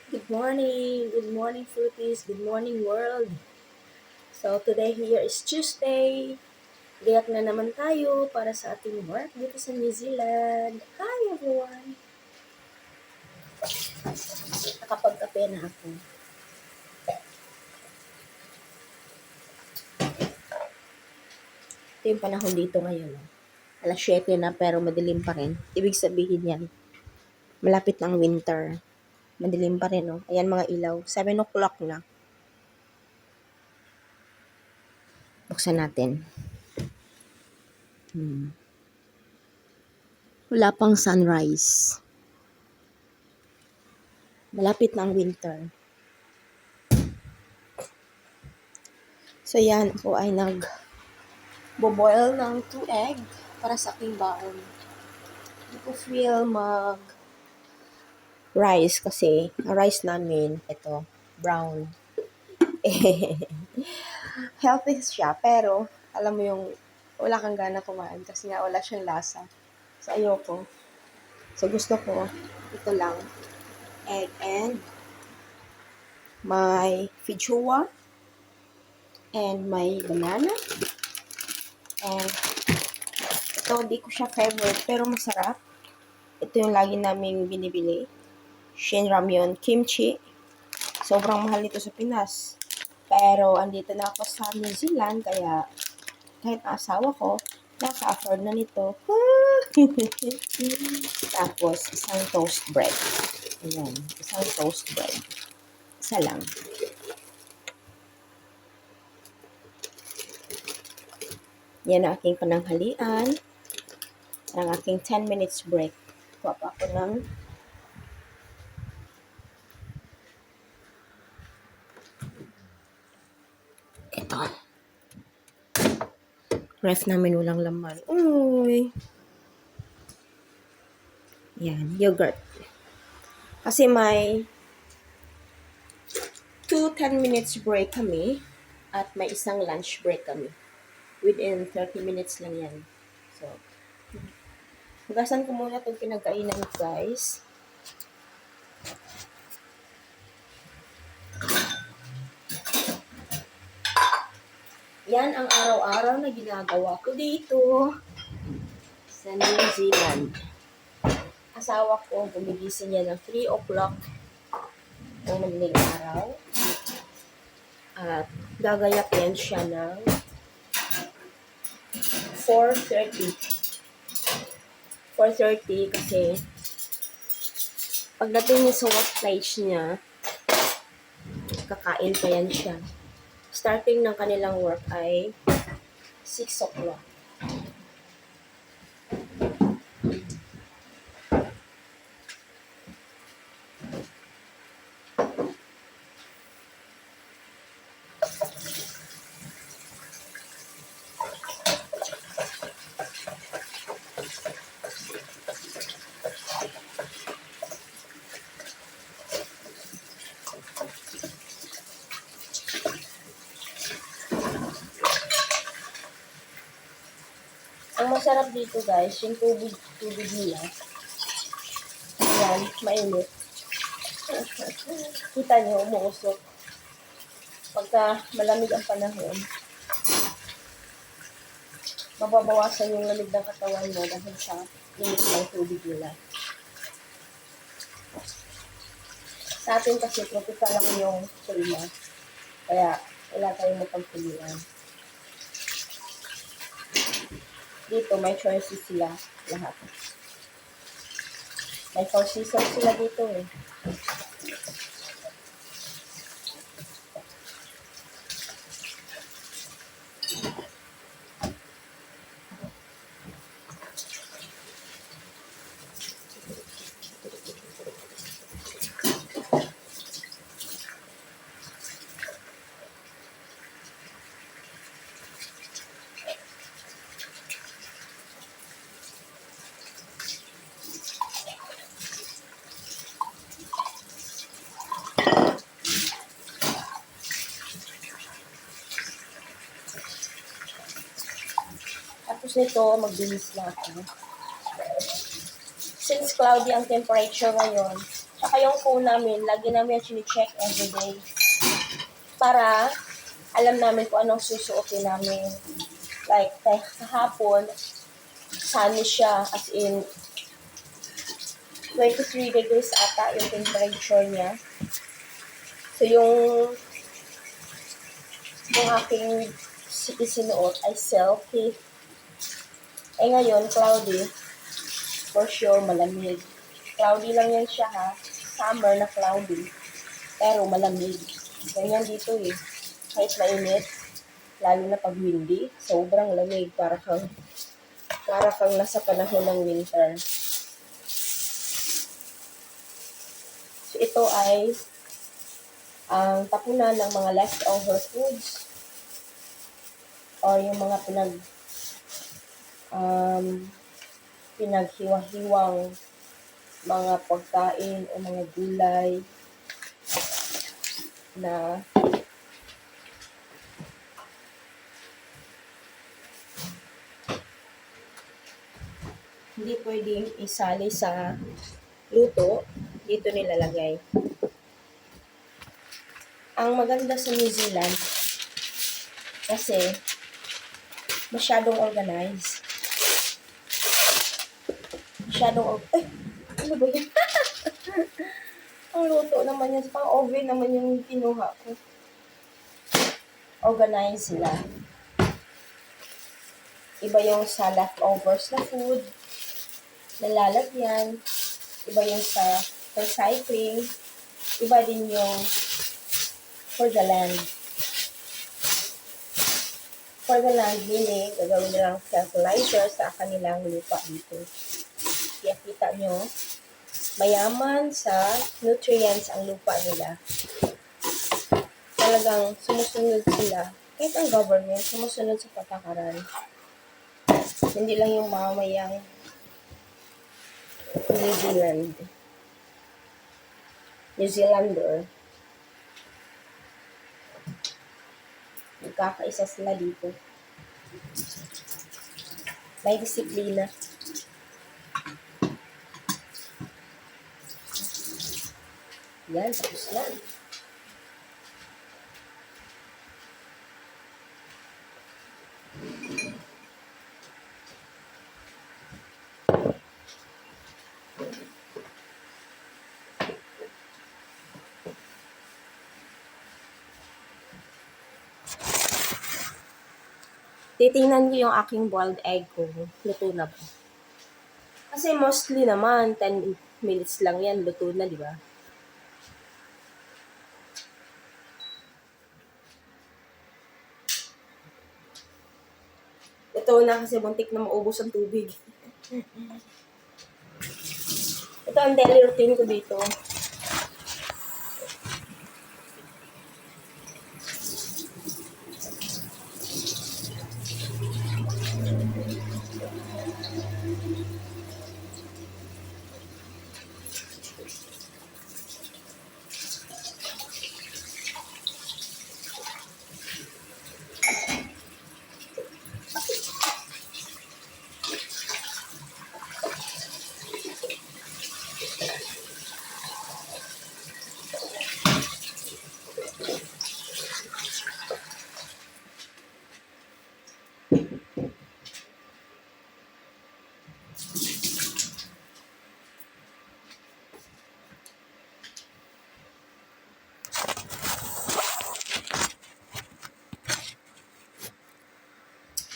Good morning Philippines, good morning world. So today here is Tuesday. Gayak na naman tayo para sa ating work dito sa New Zealand. Hi everyone! Nakapagkape na ako. Ito yung panahon dito ngayon. Oh. Alas 7 na pero madilim pa rin. Ibig sabihin yan, malapit ng winter. Madilim pa rin. Oh. Ayan mga ilaw. 7 o'clock na. Buksan natin. Wala pang sunrise. Malapit na ang winter. So yan, ako ay boboil ng 2 egg para sa aking baon. Hindi ko feel rice kasi ang rice namin, ito, brown. Healthy siya, pero alam mo yung wala kang gana kumain kasi nga wala siyang lasa. So ayoko. So gusto ko, ito lang, egg and may feijoa and may banana and ito, di ko siya favorite pero masarap. Ito yung lagi naming binibili. Shin Ramyun Kimchi. Sobrang mahal nito sa Pinas. Pero andito na ako sa New Zealand kaya kahit asawa ko, naka-afford na nito. Tapos, isang toast bread. Ayan, isang toast bread. Isa lang. Yan ang aking pananghalian. Ang aking 10 minutes break. Kuha pa ako ng ito. Ref namin walang laman. Uy! Yan, yogurt. Kasi may 2 10 minutes break kami at may isang lunch break kami. Within 30 minutes lang yan. So, hugasan ko muna itong pinagkainan, guys. Yan ang araw-araw na ginagawa ko dito sa New Zealand. Asawa ko, gumigising niya ng 3 o'clock ng madaling araw. At gagayak yan siya ng 4:30. 4:30 kasi pagdating niya sa workplace niya, kakain pa yan siya. Starting ng kanilang work ay 6 o'clock. Ang masarap dito guys, yung tubig nila. Ayan, mainit. Kita nyo, umuusok. Pagka malamig ang panahon, mababawasan yung lamig ng katawan mo dahil sa init ng tubig nila. Sa atin kasi, tropical lang yung klima. Kaya, wala tayong mapagpilian. Dito, may choices sila lahat. May 4 seasons sila dito eh. Tapos nito, magbihis lang ako. Since cloudy ang temperature ngayon, Saka yung phone namin, lagi namin yung check everyday. Para alam namin kung anong susuotin namin. Like, kahapon, sunny siya, as in, 23 degrees ata yung temperature niya. So, yung aking isinuot ay silky. Eh ngayon, cloudy. For sure, malamig. Cloudy lang yan siya ha. Summer na cloudy. Pero malamig. Ganyan dito eh. Kahit mainit, lalo na pag windy, sobrang lamig. Para kang nasa panahon ng winter. So, ito ay ang tapunan ng mga leftover foods or yung mga pinaghiwa-hiwang mga pagkain o mga gulay na hindi pwedeng isali sa luto, dito nilalagay. Ang maganda sa New Zealand, kasi masyadong organized. Ay, ano ba yun? Ang luto naman yun, pang oven naman yung kinuha ko. Organized sila. Iba yung sa leftovers na food, nalalagyan. Iba yung sa recycling. Iba din yung for the land. For the land, meaning, gagawin nilang fertilizer sa kanilang lupa dito. Kaya kita nyo, mayaman sa nutrients ang lupa nila. Talagang sumusunod sila. Kahit ang government, sumusunod sa patakaran. Hindi lang yung mamayang New Zealander. Nagkakaisa sila dito. May disiplina. Yan, tapos na. Titingnan ko yung aking boiled egg ko. Luto na ba? Kasi mostly naman, 10 minutes lang yan. Luto na, di ba? Ito na kasi buntik na maubos ang tubig. Ito ang daily routine ko dito.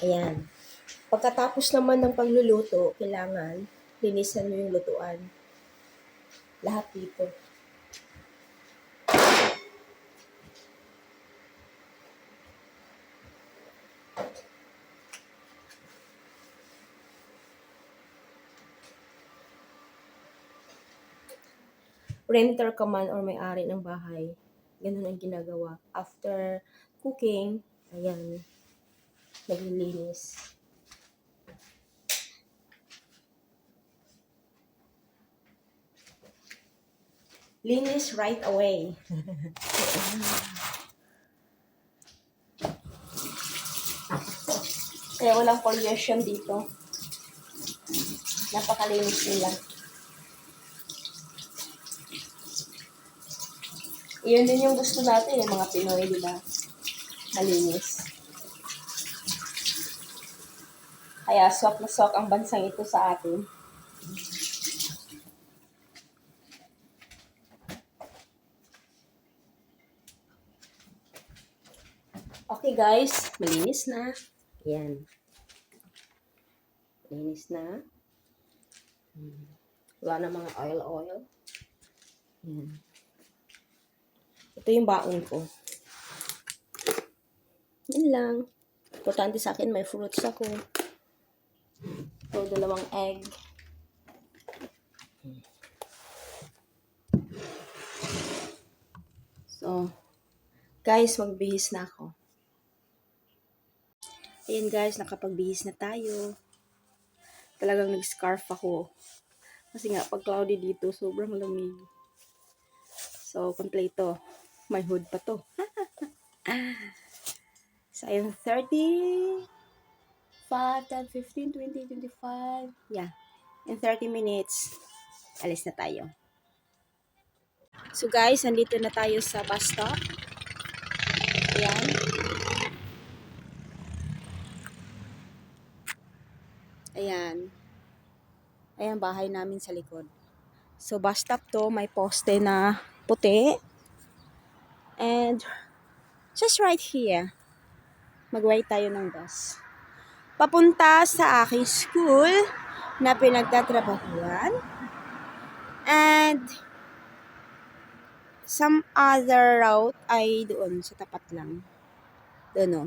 Ayan. Pagkatapos naman ng pagluluto, kailangan linisan mo yung lutuan. Lahat dito. Renter ka man or may-ari ng bahay, ganun ang ginagawa. After cooking, ayan, naglilinis. Linis right away. Kaya walang pollution dito. Napakalinis nila. Iyon din yung gusto natin, yung mga Pinoy, di ba? Malinis. Kaya swak na swak ang bansang ito sa atin. Okay guys, malinis na. Yan. Malinis na. Wala na mga oil. Yan. Ito yung baon ko. Yan lang. Importante sa akin, may fruits ako. So, 2 egg. So, guys, magbihis na ako. Ayan guys, nakapagbihis na tayo. Talagang nag-scarf ako. Kasi nga, pag cloudy dito, sobrang lamig. So, kompleto. May hood pa to. So, ayun, 30, 5, 10, 15, 20, 25. Yeah. In 30 minutes, alis na tayo. So, guys, nandito na tayo sa bus stop. Ayan. Ayan. Ayan, bahay namin sa likod. So, bus stop to, may poste na puti. And, just right here, mag-wait tayo ng bus. Papunta sa aking school na pinagtatrabahuan. And, some other route ay doon, sa tapat lang. Doon o.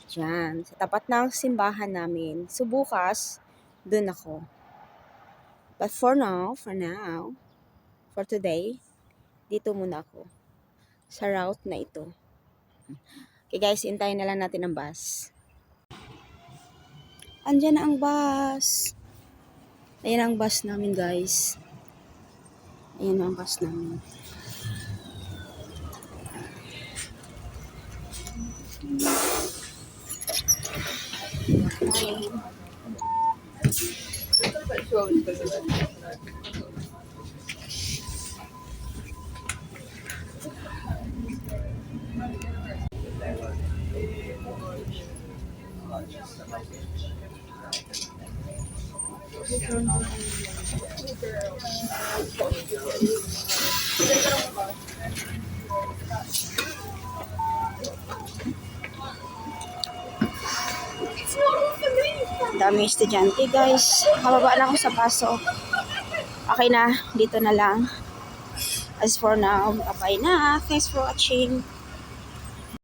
Diyan, sa tapat ng simbahan namin. So, bukas, doon ako. But for now, for today, dito muna ako. Sa route na ito. Okay guys, hintayin na lang natin ang bus. Andyan na ang bus. Ayan ang bus namin guys. Ayan ang bus namin. Daming estudyante guys. Hababa na ako sa paso. Okay na, dito na lang. As for now, bye na. Thanks for watching.